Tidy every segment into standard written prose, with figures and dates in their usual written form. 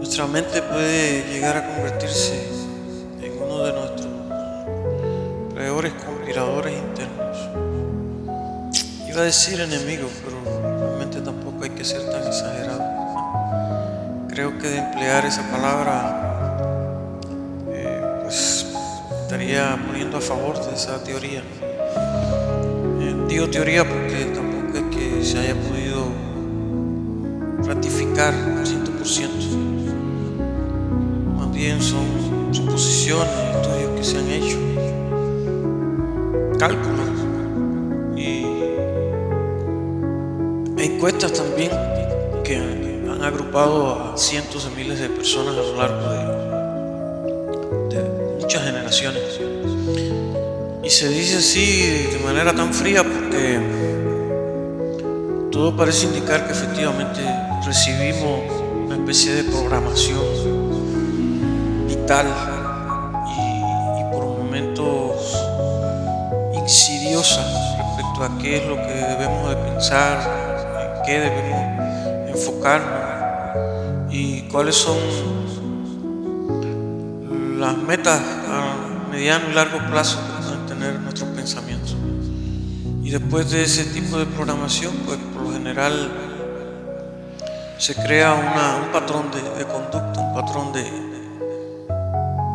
Nuestra mente puede llegar a convertirse en uno de nuestros peores conspiradores internos. Iba a decir enemigo, pero realmente tampoco hay que ser tan exagerado. Creo que de emplear esa palabra, pues estaría poniendo a favor de esa teoría. Digo teoría porque tampoco es que se haya podido ratificar al 100%. Más bien son suposiciones, estudios que se han hecho, cálculos y encuestas también que han agrupado a cientos de miles de personas a lo largo de muchas generaciones. Y se dice así de manera tan fría porque todo parece indicar que efectivamente recibimos una especie de programación vital y por momentos insidiosa respecto a qué es lo que debemos de pensar, en qué debemos enfocarnos y cuáles son las metas a mediano y largo plazo que pueden tener nuestros pensamientos. Y después de ese tipo de programación, pues por lo general se crea un patrón de conducta, un patrón de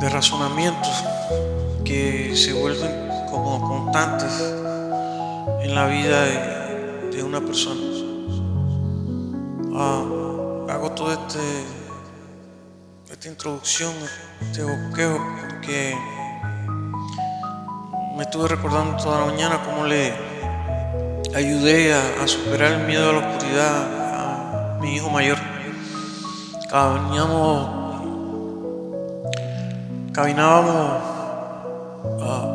razonamientos que se vuelven como constantes en la vida de una persona. Hago toda esta introducción, este bosquejo, porque me estuve recordando toda la mañana cómo le ayudé a superar el miedo a la oscuridad a mi hijo mayor. Caminábamos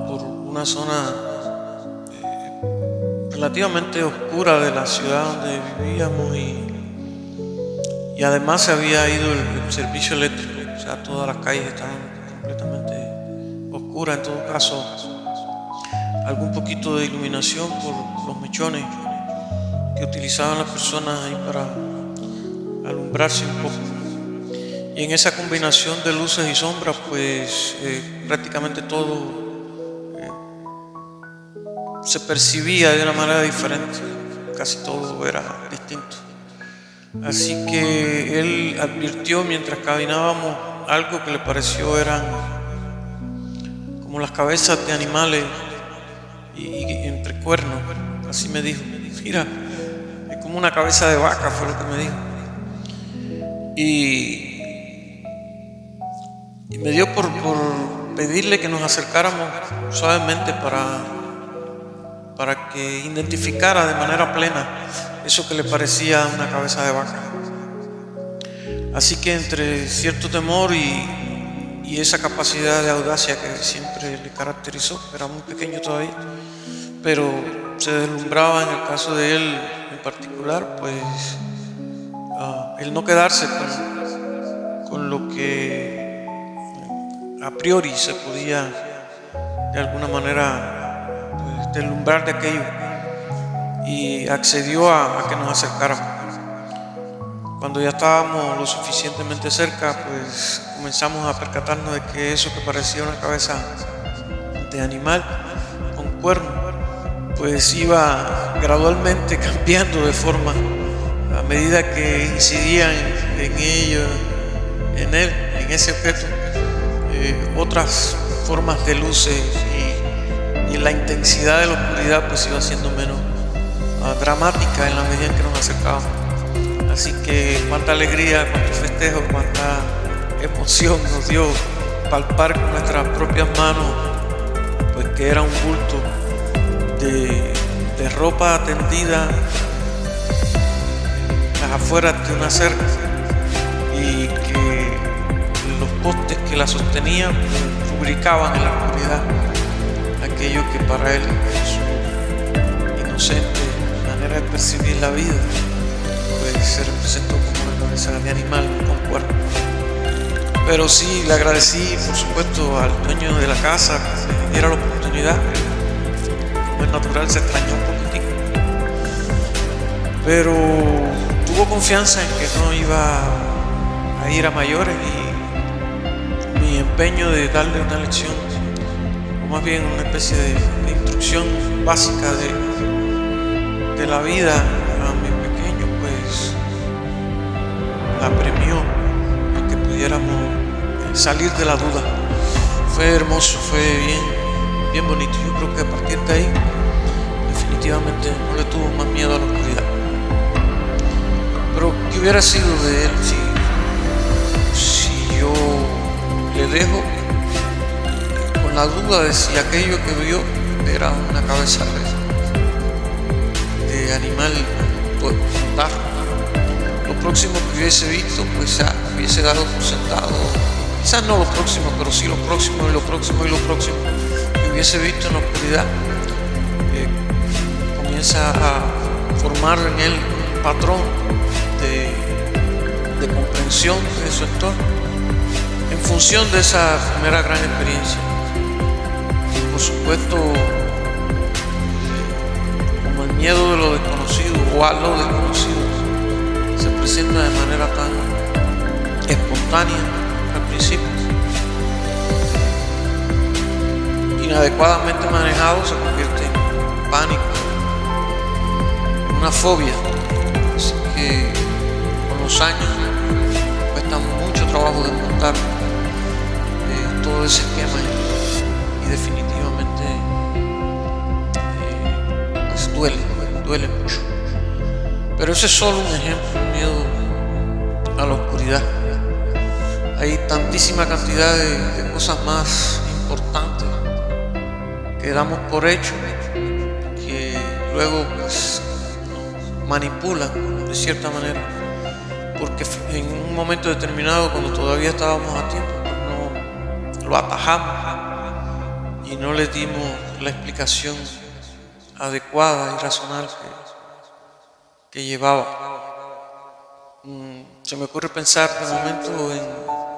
por una zona relativamente oscura de la ciudad donde vivíamos y además se había ido el servicio eléctrico, o sea, todas las calles estaban completamente oscuras. En todo caso, algún poquito de iluminación por los mechones que utilizaban las personas ahí para alumbrarse un poco. Y en esa combinación de luces y sombras, pues prácticamente todo se percibía de una manera diferente, casi todo era distinto. Así que él advirtió mientras caminábamos algo que le pareció eran como las cabezas de animales y entre cuernos. Así me dijo: mira, es como una cabeza de vaca, fue lo que me dijo. Y me dio por pedirle que nos acercáramos suavemente para que identificara de manera plena eso que le parecía una cabeza de vaca. Así que entre cierto temor y esa capacidad de audacia que siempre le caracterizó, era muy pequeño todavía, pero se deslumbraba en el caso de él en particular, pues el no quedarse con lo que a priori se podía de alguna manera pues, deslumbrar de aquello, y accedió a que nos acercáramos. Cuando ya estábamos lo suficientemente cerca, pues comenzamos a percatarnos de que eso que parecía una cabeza de animal con cuerno, pues iba gradualmente cambiando de forma a medida que incidían en ese objeto, otras formas de luces y la intensidad de la oscuridad pues iba siendo menos dramática en la medida en que nos acercábamos. Así que cuánta alegría, cuánto festejo, cuánta emoción nos dio palpar con nuestras propias manos pues que era un bulto de ropa tendida a las afueras de una cerca y que los postes que la sostenían rubricaban en la oscuridad aquello que para él, su inocente manera de percibir la vida, pues se representó como una cabeza de animal con cuerno. Pero sí, le agradecí por supuesto al dueño de la casa que me diera la oportunidad. Como es natural, se extrañó un poquitico, pero tuvo confianza en que no iba a a ir a mayores y mi empeño de darle una lección, o más bien una especie de instrucción básica de la vida a mi pequeño, pues la premió el que pudiéramos salir de la duda. Fue hermoso, fue bien bonito. Yo creo que a partir de ahí definitivamente no le tuvo más miedo a la oscuridad. Pero ¿qué hubiera sido de él si yo le dejo con la duda de si aquello que vio era una cabeza de animal pues, fantasma? Lo próximo que hubiese visto, pues ya hubiese dado por sentado, quizás no lo próximo, pero sí lo próximo y lo próximo y lo próximo que hubiese visto en la oscuridad, comienza a formar en él un patrón de comprensión de su entorno en función de esa primera gran experiencia. Por supuesto, como el miedo de lo desconocido o a lo desconocido se presenta de manera tan espontánea al principio, inadecuadamente manejado se convierte en pánico, en una fobia. Así que con los años cuesta mucho trabajo desmontar todo ese esquema y definitivamente pues duele mucho. Pero ese es solo un ejemplo, el miedo a la oscuridad. Hay tantísima cantidad de cosas más importantes que damos por hecho, que luego pues nos manipulan de cierta manera, porque en un momento determinado, cuando todavía estábamos a tiempo, pues no lo atajamos y no le dimos la explicación adecuada y razonable que llevaba. Se me ocurre pensar de momento en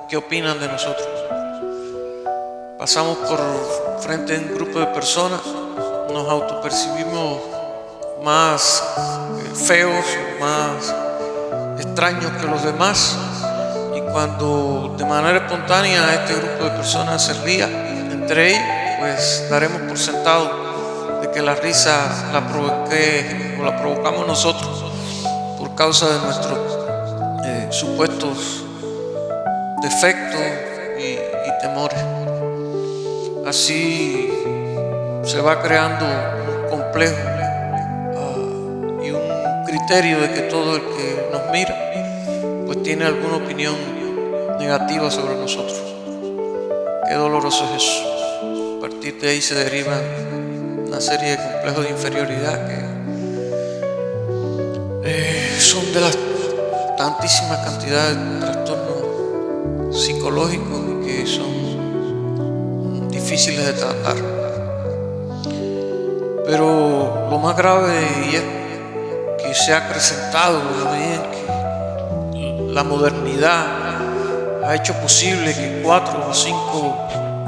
qué opinan de nosotros. Pasamos por frente a un grupo de personas, nos autopercibimos más feos, más extraños que los demás, y cuando de manera espontánea este grupo de personas se ría entre ellos, pues daremos por sentado de que la risa la provoqué o la provocamos nosotros por causa de nuestros supuestos defectos y temores. Así se va creando un complejo y un criterio de que todo el que nos mira pues tiene alguna opinión negativa sobre nosotros. Qué doloroso es eso. A partir de ahí se deriva una serie de complejos de inferioridad que son de las tantísimas cantidades de trastornos psicológicos que son difíciles de tratar. Pero lo más grave y es que se ha acrecentado en la medida en que la modernidad ha hecho posible que 4 o 5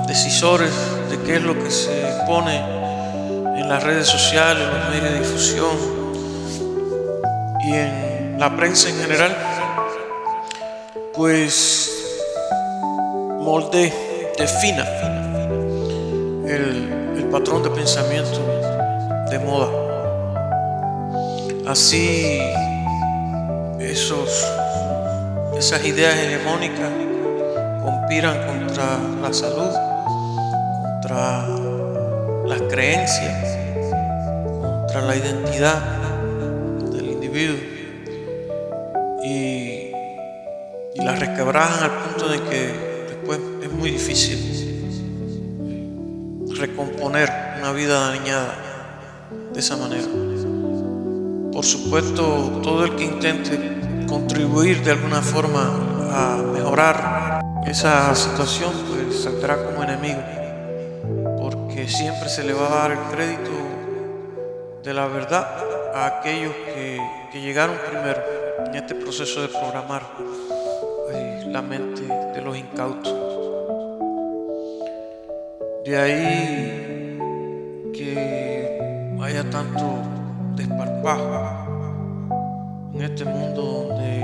decisores de qué es lo que se pone en las redes sociales, en los medios de difusión y en la prensa en general, pues defina el patrón de pensamiento de moda. Así esas ideas hegemónicas conspiran contra la salud, contra las creencias, contra la identidad del individuo y la resquebrajan al punto de que después es muy difícil recomponer una vida dañada de esa manera. Por supuesto, todo el que intente contribuir de alguna forma a mejorar esa situación pues saldrá como enemigo, porque siempre se le va a dar el crédito de la verdad a aquellos que llegaron primero en este proceso de programar la mente de los incautos. De ahí que haya tanto desparpajo en este mundo donde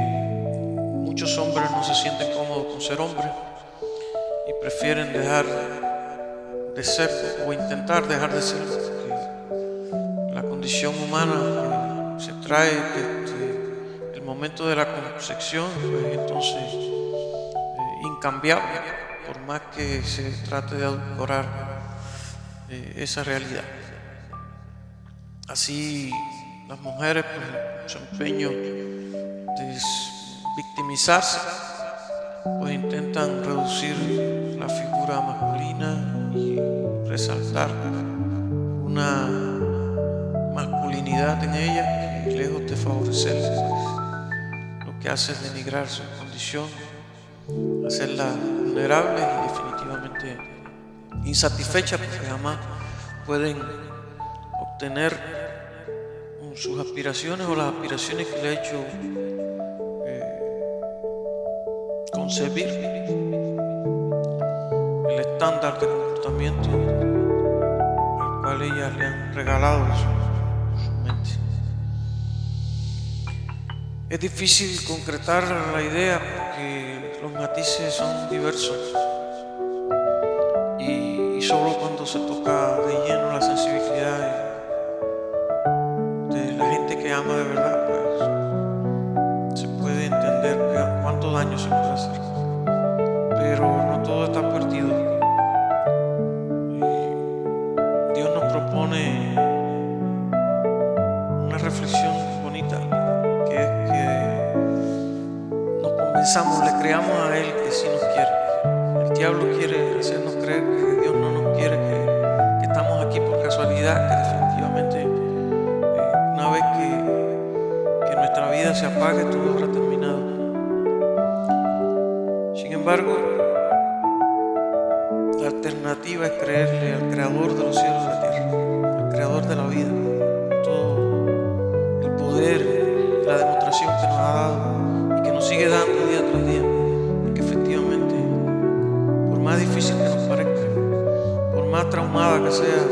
muchos muchos hombres no se sienten cómodos con ser hombres y prefieren dejar de ser o intentar dejar de ser, porque la condición humana que se trae desde el momento de la concepción, pues entonces incambiable, por más que se trate de edulcorar esa realidad. Así las mujeres, por su empeño de victimizarse, pues intentan reducir la figura masculina y resaltar una masculinidad en ella que, lejos de favorecerle, pues, lo que hace es denigrar su condición, hacerla vulnerable y definitivamente insatisfecha, porque jamás pueden obtener sus aspiraciones o las aspiraciones que le ha hecho concebir el estándar de comportamiento al cual ellas le han regalado su mente. Es difícil concretar la idea porque los matices son diversos y solo cuando se toca de lleno la sensibilidad de la gente que ama de verdad, pues se puede entender cuánto daño se puede hacer. Pero no todo está perdido. Dios nos propone una reflexión bonita, que es que nos convenzamos, le creamos a Él que sí nos quiere. El diablo quiere hacernos creer que Dios no nos quiere, que estamos aquí por casualidad, que definitivamente una vez que nuestra vida se apague, todo habrá terminado. Sin embargo, la alternativa es creerle al Creador de los cielos y la tierra, al Creador de la vida, todo el poder, la demostración que nos ha dado y que nos sigue dando día tras día, porque efectivamente, por más difícil que nos parezca, por más traumada que sea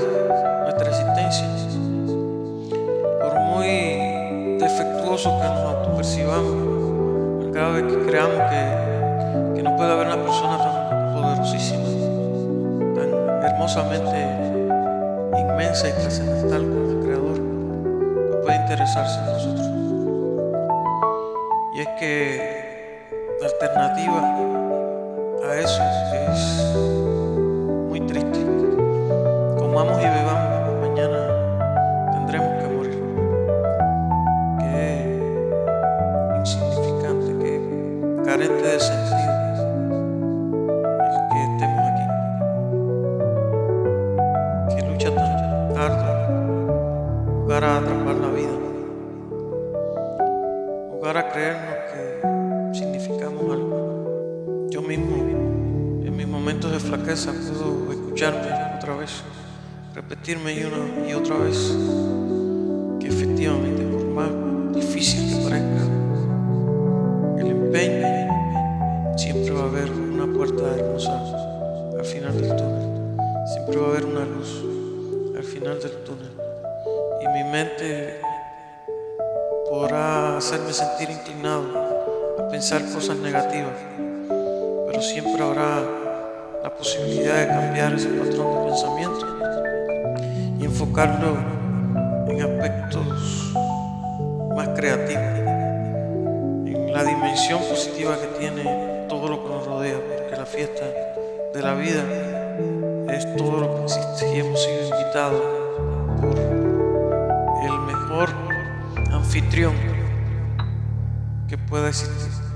nuestra existencia, por muy defectuoso que nos autopercibamos, cada vez que creamos que no puede haber una persona tan poderosísima, tan hermosamente inmensa y trascendental como el Creador, que puede interesarse en nosotros. Y es que la alternativa a eso es muy triste. Comamos y bebamos, mañana tendremos que morir. Qué insignificante, qué carente de sentido el que estemos aquí. Qué lucha tan ardua, jugar a atrapar la vida, jugar a creernos que significamos algo. Yo mismo, en mis momentos de flaqueza, puedo escucharme otra vez, repetirme una y otra vez que efectivamente, por más difícil que parezca el empeño, siempre va a haber una puerta hermosa al final del túnel, siempre va a haber una luz al final del túnel, y mi mente podrá hacerme sentir inclinado a pensar cosas negativas, pero siempre habrá la posibilidad de cambiar ese patrón de pensamiento y enfocarlo en aspectos más creativos, en la dimensión positiva que tiene todo lo que nos rodea, porque la fiesta de la vida es todo lo que existe y hemos sido invitados por el mejor anfitrión que pueda existir.